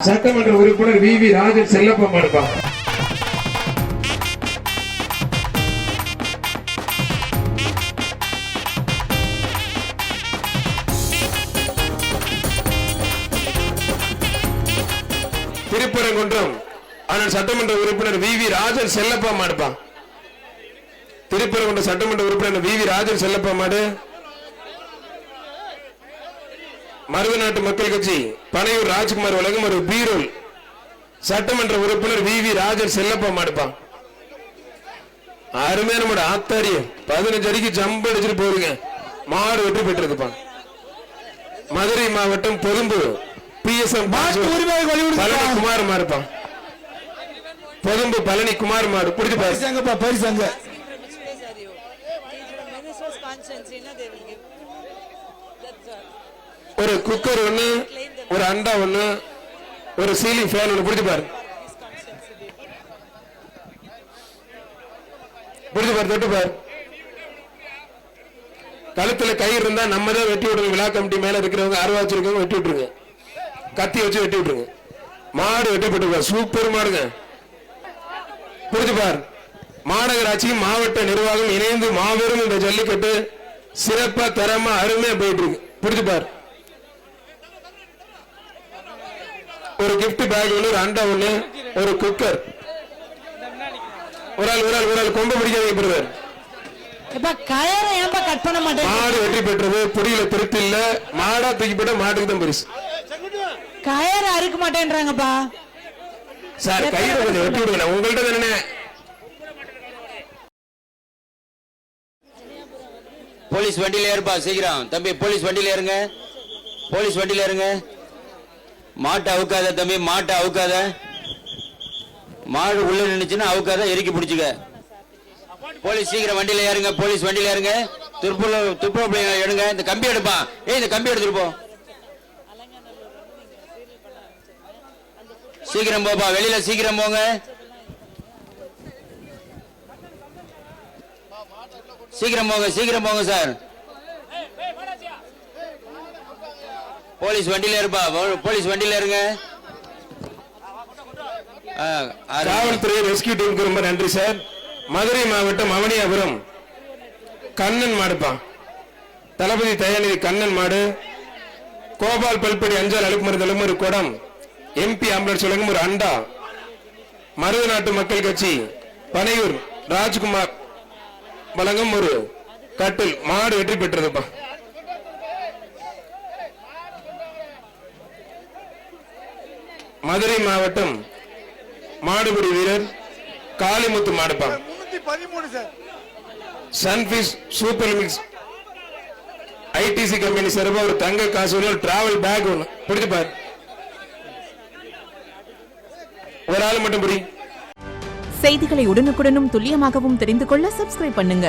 சட்டமன்ற உறுப்பினர் வி ராஜன் செல்லப்பா மாடுப்பாங்க. திருப்பரங்குன்றம் ஆனால் சட்டமன்ற உறுப்பினர் வி ராஜன் செல்லப்பா மாடுப்பான். திருப்பரங்குன்றம் சட்டமன்ற உறுப்பினர் வி ராஜன் செல்லப்பா மாடு. மருதநாட்டு மக்கள் கட்சி பனையூர் ராஜ்குமார் உலகம் ஒரு பீரோல் சட்டமன்ற உறுப்பினர் வி ராஜன் செல்லப்பா மாடுப்பான். அருமையான மாடு ஆத்தாரிய 15 அடிக்கு ஜம்ப் அடிச்சுட்டு போறீங்க. மாடு வெற்றி பெற்றிருப்பான். மதுரை மாவட்டம் பொதும்பு PSM பழனி குமார் மாடுப்பான். பொதும்பு பழனி குமார் மாடு பிடிச்சு பரிசங்க. ஒரு குக்கர் ஒண்ணு, ஒரு அண்டா ஒண்ணு, ஒரு சீலிங் ஃபேன் ஒண்ணு பிடிச்சு பாரு. தொட்டு பாரு. கழுத்துல கயிறு இருந்தா நம்ம தான் வெட்டி விடுங்க. விழா கமிட்டி மேல இருக்கிறவங்க அருவா வச்சிருக்கவங்க வெட்டி விட்டுருங்க. கத்தி வச்சு வெட்டி விட்டுருங்க. மாடு வெட்டப்பட்டு சூப்பர் மாடுங்க. புரிஞ்சு பார். மாநகராட்சி மாவட்ட நிர்வாகம் இணைந்து மாபெரும் இந்த ஜல்லிக்கட்டு சிறப்பா தரமா அருமையா போயிட்டு இருக்கு. புரிஞ்சு பார். ஒரு கிஃப்ட் பேக் ஒன்று, ஒரு அண்டா ஒண்ணு, ஒரு குக்கர். ஒரு ஆள் கொம்ப பிடிக்காதீங்க. மாடு வெற்றி பெற்றது. புடியில திருப்தி இல்ல. மாடா தூக்கி போட்ட மாட்டுக்கு தான் பரிசு. கயரை அறுக்க மாட்டேன்றாங்கப்பா சார். கையில கொஞ்சம் வெட்டி விடுங்க. உங்கள்ட்ட தானே. போலீஸ் வண்டியில ஏறுப்பா சீக்கிரம். தம்பி போலீஸ் வண்டியில ஏறுங்க. போலீஸ் வண்டியில ஏறுங்க. மாட்டை அவுக்காத தம்பி, மாட்டை அவுக்காத. மாடு உள்ள நின்னுச்சுன்னா அவுக்காத, எரிக்கி பிடிச்சுக்க. போலீஸ் சீக்கிரம் வண்டியில ஏறுங்க. போலீஸ் வண்டியில ஏறுங்க. துப்புரவு எடுங்க. இந்த கம்பி எடுப்பா. இந்த கம்பி எடுத்துட்டு போ. சீக்கிரம் போப்பா. வெளியில சீக்கிரம் போங்க. சீக்கிரம் போங்க சார். போலீஸ் வண்டியில இருப்பா. போலீஸ் வண்டியில இருங்க. காவல்துறை ரெஸ்கியூ டீமுக்கு ரொம்ப நன்றி சார். மதுரை மாவட்டம் அவனியாபுரம் கண்ணன் மாடுப்பான். தளபதி தயாநிதி கண்ணன் மாடு. கோபால் பல்படி அஞ்சால் அழுக்குமருந்தலும் ஒரு குடம். MP ஆம்புலன்ஸ் உலகம் ஒரு அண்டா. மருதநாட்டு மக்கள் கட்சி பனையூர் ராஜ்குமார் வழங்கும் ஒரு கட்டில். மாடு வெற்றி பெற்றதுப்பா. மதுரை மாவட்டம் மாடுபிடி வீரர் காளிமுத்து மாடுப்பா. Sunfeast super mix ITC company சார்பா ஒரு தங்க காசு டிராவல் பேக் ஒண்ணு பிடிச்சு பாரு. ஒரு ஆள் மட்டும் புரி. செய்திகளை உடனுக்குடனும் துல்லியமாகவும் தெரிந்து கொள்ள சப்ஸ்கிரைப் பண்ணுங்க.